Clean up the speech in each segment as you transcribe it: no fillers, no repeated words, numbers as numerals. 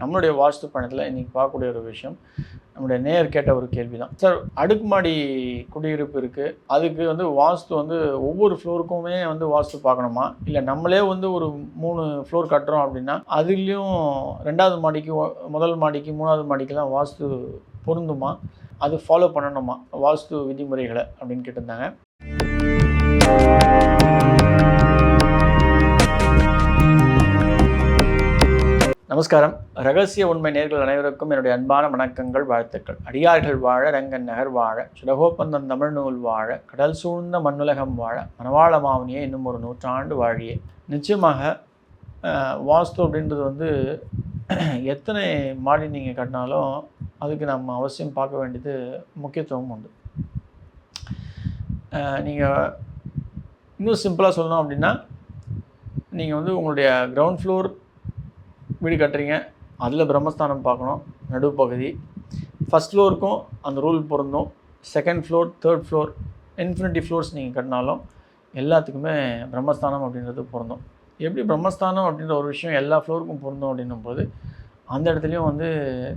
நம்மளுடைய வாஸ்து பயணத்தில் இன்றைக்கி பார்க்கக்கூடிய ஒரு விஷயம், நம்முடைய நேயர் கேட்ட ஒரு கேள்வி தான். சார், அடுக்குமாடி குடியிருப்பு இருக்குது, அதுக்கு வந்து வாஸ்து வந்து ஒவ்வொரு ஃப்ளோருக்குமே வந்து வாஸ்து பார்க்கணுமா? இல்லை நம்மளே வந்து ஒரு 3 ஃப்ளோர் கட்டுறோம் அப்படின்னா அதுலேயும் 2வது மாடிக்கு, முதல் மாடிக்கு, 3வது மாடிக்கெலாம் வாஸ்து பொருந்துமா? அது ஃபாலோ பண்ணணுமா வாஸ்து விதிமுறைகளை அப்படின்னு கேட்டிருந்தாங்க. நமஸ்காரம். ரகசிய உண்மை நேயர்கள் அனைவருக்கும் என்னுடைய அன்பான வணக்கங்கள், வாழ்த்துக்கள். அடியார்கள் வாழ, ரங்கன் நகர் வாழ, சுடகோப்பந்தன் தமிழ் நூல் வாழ, கடல் சூழ்ந்த மண்ணுலகம் வாழ, மணவாள மாவனியே இன்னும் ஒரு 100 ஆண்டு வாழியே. நிச்சயமாக வாஸ்து அப்படின்றது வந்து எத்தனை மாடி நீங்கள் கட்டினாலும் அதுக்கு நம்ம அவசியம் பார்க்க வேண்டியது முக்கியத்துவம் உண்டு. நீங்கள் இன்னும் சிம்பிளாக சொல்லணும் அப்படின்னா, நீங்கள் வந்து உங்களுடைய கிரவுண்ட் ஃப்ளோர் வீடு கட்டுறீங்க, அதில் பிரம்மஸ்தானம் பார்க்கணும், நடுப்பகுதி. ஃபஸ்ட் ஃப்ளோருக்கும் அந்த ரூல் பொருந்தும். Second floor, third floor, infinity floors நீங்கள் கட்டினாலும் எல்லாத்துக்குமே பிரம்மஸ்தானம் அப்படின்றது பொருந்தும். எப்படி பிரம்மஸ்தானம் அப்படின்ற ஒரு விஷயம் எல்லா ஃப்ளோருக்கும் பொருந்தும் அப்படின்னும் போது அந்த இடத்துலையும் வந்து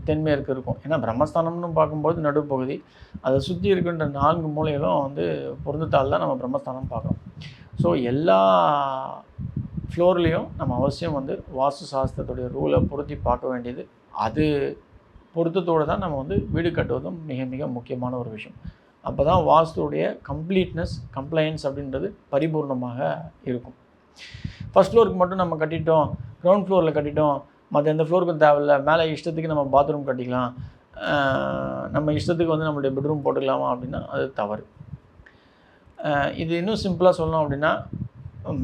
தென்மேற்கு இருக்கும். ஏன்னா பிரம்மஸ்தானம்னு பார்க்கும்போது நடுப்பகுதி, அதை சுற்றி இருக்கின்ற 4 மூலைகளும் வந்து பொருந்துத்தால் தான் நம்ம பிரம்மஸ்தானம் பார்க்குறோம். ஸோ எல்லா ஃப்ளோர்லேயும் நம்ம அவசியம் வந்து வாஸ்து சாஸ்திரத்துடைய ரூலை பொருத்தி பார்க்க வேண்டியது, அது பொருத்தத்தோடு தான் நம்ம வந்து வீடு கட்டுவதும் மிக மிக முக்கியமான ஒரு விஷயம். அப்போ தான் வாஸ்துடைய கம்ப்ளீட்னஸ், கம்ப்ளைன்ஸ் அப்படின்றது பரிபூர்ணமாக இருக்கும். ஃபஸ்ட் ஃப்ளோருக்கு மட்டும் நம்ம கட்டிட்டோம், கிரவுண்ட் ஃப்ளோரில் கட்டிட்டோம், மற்ற எந்த ஃப்ளோருக்கும் தேவையில்லை, மேலே இஷ்டத்துக்கு நம்ம பாத்ரூம் கட்டிக்கலாம், நம்ம இஷ்டத்துக்கு வந்து நம்மளுடைய பெட்ரூம் போட்டுக்கலாமா அப்படின்னா அது தவறு. இது இன்னும் சிம்பிளாக சொல்லணும் அப்படின்னா,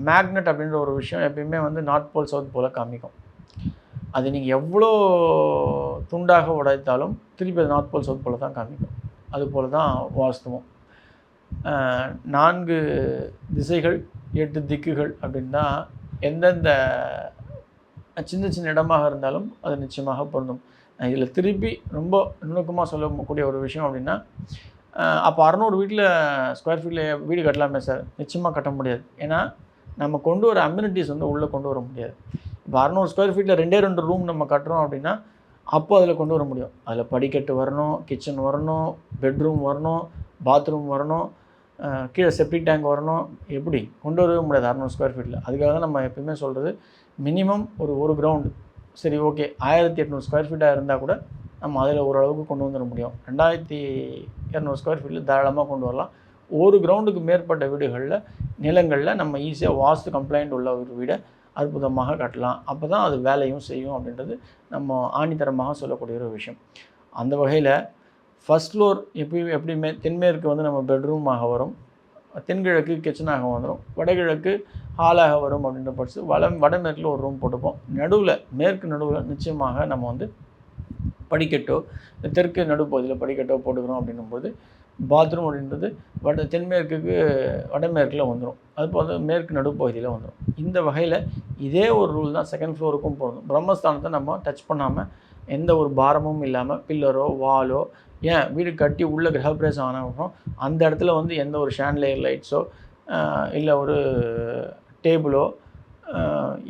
மேக்னெட் அப்படின்ற ஒரு விஷயம் எப்பயுமே வந்து நார்த் போல் சவுத் போல் காமிக்கும். அது நீங்கள் எவ்வளோ துண்டாக உடைத்தாலும் திருப்பி அது நார்த் போல் சவுத் போல் தான் காமிக்கும். அதுபோல் தான் வாஸ்துவும். 4 திசைகள் 8 திக்குகள் அப்படின்னா எந்தெந்த சின்ன சின்ன இடமாக இருந்தாலும் அது நிச்சயமாக பொருந்தும். இதில் திருப்பி ரொம்ப நுணுக்கமாக சொல்லக்கூடிய ஒரு விஷயம் அப்படின்னா, அப்போ 600 வீட்டில் ஸ்கொயர் ஃபீட்டில் வீடு கட்டலாமே சார்? நிச்சயமாக கட்ட முடியாது. ஏன்னா நம்ம கொண்டு வர அம்யூனிட்டிஸ் வந்து உள்ளே கொண்டு வர முடியாது. இப்போ 600 ஸ்கொயர் ஃபீட்டில் 2 ரூம் நம்ம கட்டுறோம் அப்படின்னா அப்போ அதில் கொண்டு வர முடியும். அதில் படிக்கட்டு வரணும், கிச்சன் வரணும், பெட்ரூம் வரணும், பாத்ரூம் வரணும், கீழே செப்டிக் டேங்க் வரணும். எப்படி கொண்டு வரவே முடியாது 600 ஸ்கொயர் ஃபீட்டில். அதுக்காக தான் நம்ம எப்பயுமே சொல்கிறது, மினிமம் ஒரு கிரவுண்டு சரி ஓகே 1800 ஸ்கொயர் ஃபீட்டாக இருந்தால் கூட நம்ம அதில் ஓரளவுக்கு கொண்டு வந்துட முடியும். 2200 ஸ்கொயர் ஃபீட்டில் தாராளமாக கொண்டு வரலாம். ஒரு கிரவுண்டுக்கு மேற்பட்ட வீடுகளில், நிலங்களில் நம்ம ஈஸியாக வாஸ்து கம்ப்ளைண்ட் உள்ள ஒரு வீடை அற்புதமாக கட்டலாம். அப்போ தான் அது வேலையும் செய்யும் அப்படின்றது நம்ம ஆணித்தரமாக சொல்லக்கூடிய ஒரு விஷயம். அந்த வகையில் ஃபஸ்ட் ஃப்ளோர் எப்படியுமே தென்மேற்கு வந்து நம்ம பெட்ரூமாக வரும், தென்கிழக்கு கிச்சனாக வந்துடும், வடகிழக்கு ஹாலாக வரும் அப்படின்ற பட்சத்து வடமேற்கில் ஒரு ரூம் போட்டுப்போம். மேற்கு நடுவில் நிச்சயமாக நம்ம வந்து படிக்கட்டோ, தெற்கு நடுப்பகுதியில் படிக்கட்டோ போட்டுக்கிறோம் அப்படின்னும்போது பாத்ரூம் அப்படின்றது தென்மேற்குக்கு வடமேற்கில் வந்துடும். அது வந்து மேற்கு நடுப்பகுதியில் வந்துடும். இந்த வகையில் இதே ஒரு ரூல் தான் செகண்ட் ஃப்ளோருக்கும் பொருந்தும். பிரம்மஸ்தானத்தை நம்ம டச் பண்ணாமல் எந்த ஒரு பாரமும் இல்லாமல் பில்லரோ வாலோ, ஏன் வீடு கட்டி உள்ள கிரகப்பிரவேசம் ஆனவங்க அந்த இடத்துல வந்து எந்த ஒரு ஷான்லேயர் லைட்ஸோ இல்லை ஒரு டேபிளோ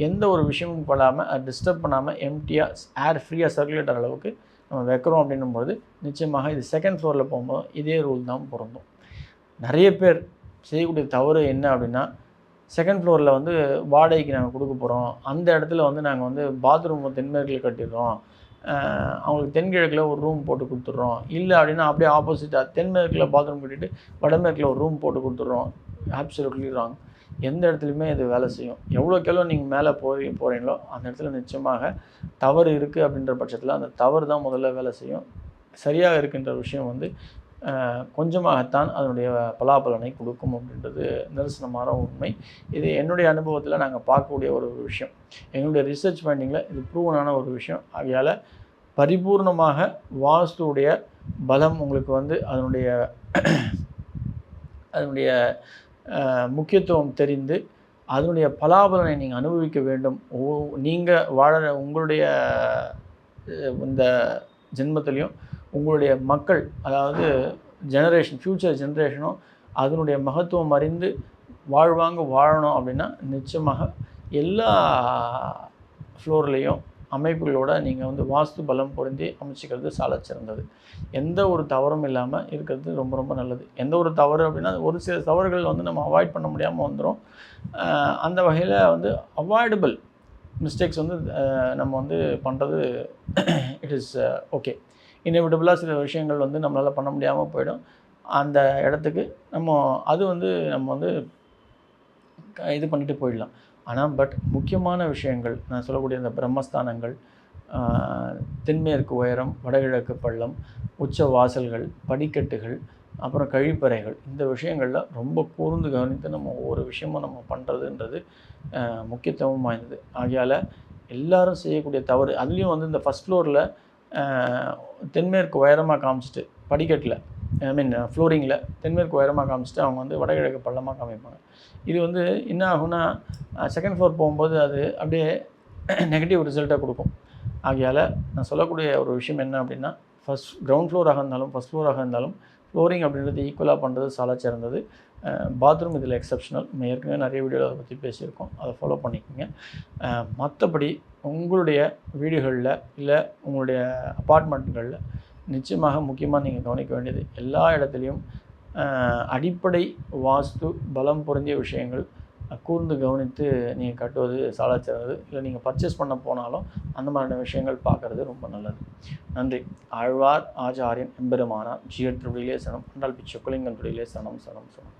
எந்த ஒரு விஷயமும் படாமல் அதை டிஸ்டர்ப் பண்ணாமல் எம்டியாக ஏர் ஃப்ரீயாக சர்க்குலேட் அளவுக்கு நம்ம வைக்கிறோம் அப்படின்னும்போது நிச்சயமாக இது செகண்ட் ஃப்ளோரில் போகும்போது இதே ரூல் தான் பொருந்தும். நிறைய பேர் செய்யக்கூடிய தவறு என்ன அப்படின்னா, செகண்ட் ஃப்ளோரில் வந்து வாடகைக்கு நாங்கள் கொடுக்க போகிறோம், அந்த இடத்துல வந்து நாங்கள் வந்து பாத்ரூம் தென்மேற்கில் கட்டிடுறோம், அவங்களுக்கு தென்கிழக்கில் ஒரு ரூம் போட்டு கொடுத்துட்றோம், இல்லை அப்படின்னா அப்படியே ஆப்போசிட்டாக தென்மேற்கில் பாத்ரூம் கட்டிட்டு வடமேற்கில் ஒரு ரூம் போட்டு கொடுத்துட்றோம். Absolutely wrong. எந்த இடத்துலையுமே இது வேலை செய்யும். எவ்வளோக்கெவ்வளோ நீங்கள் மேலே போகிறீங்களோ அந்த இடத்துல நிச்சயமாக தவறு இருக்குது அப்படின்ற பட்சத்தில் அந்த தவறு தான் முதல்ல வேலை செய்யும். சரியாக இருக்கின்ற விஷயம் வந்து கொஞ்சமாகத்தான் அதனுடைய பலாபலனை கொடுக்கும் அப்படின்றது நிதர்சனமான உண்மை. இது என்னுடைய அனுபவத்தில் நாங்கள் பார்க்கக்கூடிய ஒரு விஷயம். எங்களுடைய ரிசர்ச் ஃபைண்டிங்கில் இது ப்ரூவனான ஒரு விஷயம். ஆகையால் பரிபூர்ணமாக வாஸ்துடைய பலம் உங்களுக்கு வந்து அதனுடைய முக்கியத்துவம் தெரிந்து அதனுடைய பலாபலனை நீங்கள் அனுபவிக்க வேண்டும். நீங்கள் வாழற உங்களுடைய இந்த ஜென்மத்திலையும் உங்களுடைய மக்கள், அதாவது ஃப்யூச்சர் ஜெனரேஷனும் அதனுடைய மகத்துவம் அறிந்து வாழணும் அப்படின்னா நிச்சயமாக எல்லா ஃப்ளோர்லேயும் அமைப்புகளோட நீங்கள் வந்து வாஸ்து பலம் பொருந்தி அமைச்சிக்கிறது சாலச் சிறந்தது. எந்த ஒரு தவறும் இல்லாமல் இருக்கிறது ரொம்ப ரொம்ப நல்லது. எந்த ஒரு தவறு அப்படின்னா ஒரு சில தவறுகள் வந்து நம்ம அவாய்ட் பண்ண முடியாமல் வந்துடும். அந்த வகையில் வந்து அவாய்டபிள் மிஸ்டேக்ஸ் வந்து நம்ம வந்து பண்ணுறது இட் இஸ் ஓகே. இன்எவிட்டபிளாக சில விஷயங்கள் வந்து நம்மளால் பண்ண முடியாமல் போயிடும். அந்த இடத்துக்கு நம்ம வந்து இது பண்ணிட்டு போயிடலாம். ஆனால் முக்கியமான விஷயங்கள் நான் சொல்லக்கூடிய இந்த பிரம்மஸ்தானங்கள், தென்மேற்கு உயரம், வடகிழக்கு பள்ளம், உச்ச வாசல்கள், படிக்கட்டுகள், அப்புறம் கழிப்பறைகள், இந்த விஷயங்களில் ரொம்ப கூர்ந்து கவனித்து நம்ம ஒவ்வொரு விஷயமும் நம்ம பண்ணுறதுன்றது முக்கியத்துவம் வாய்ந்தது. ஆகையால் எல்லாரும் செய்யக்கூடிய தவறு, அதுலேயும் வந்து இந்த ஃபஸ்ட் ஃப்ளோரில் தென்மேற்கு உயரமாக காமிச்சிட்டு படிக்கட்டில் ஃப்ளோரிங்கில் தென்மேற்கு உயரமாக காமிச்சிட்டு அவங்க வந்து வடகிழக்கு பள்ளமாக காமிப்பாங்க. இது வந்து என்ன ஆகும்னா செகண்ட் ஃப்ளோர் போகும்போது அது அப்படியே நெகட்டிவ் ரிசல்ட்டாக கொடுக்கும். ஆகையால் நான் சொல்லக்கூடிய ஒரு விஷயம் என்ன அப்படின்னா, கிரவுண்ட் ஃப்ளோராக இருந்தாலும் ஃபஸ்ட் ஃப்ளோராக இருந்தாலும் ஃப்ளோரிங் அப்படின்றது ஈக்குவலாக பண்ணுறது சால சிறந்தது. பாத்ரூம் இதில் எக்ஸப்ஷனல். நம்ம ஏற்கனவே நிறைய வீடியோவில் அதை பற்றி பேசியிருக்கோம், அதை ஃபாலோ பண்ணிக்கோங்க. மற்றபடி உங்களுடைய வீடுகளில் இல்லை உங்களுடைய அப்பார்ட்மெண்ட்டுகளில் நிச்சயமாக முக்கியமாக நீங்கள் கவனிக்க வேண்டியது, எல்லா இடத்துலையும் அடிப்படை வாஸ்து பலம் பொருந்திய விஷயங்கள் கூர்ந்து கவனித்து நீங்கள் கட்டுவது சால சிறந்தது. இல்லை நீங்கள் பர்ச்சேஸ் பண்ண போனாலும் அந்த மாதிரியான விஷயங்கள் பார்க்குறது ரொம்ப நல்லது. நன்றி. ஆழ்வார் ஆச்சாரியன் எம்பெருமானார் ஜியர் திருவிலே சனம் அண்டால் பிச்சை குலிங்கன் திருவிலே சனம் சனம் சனம்.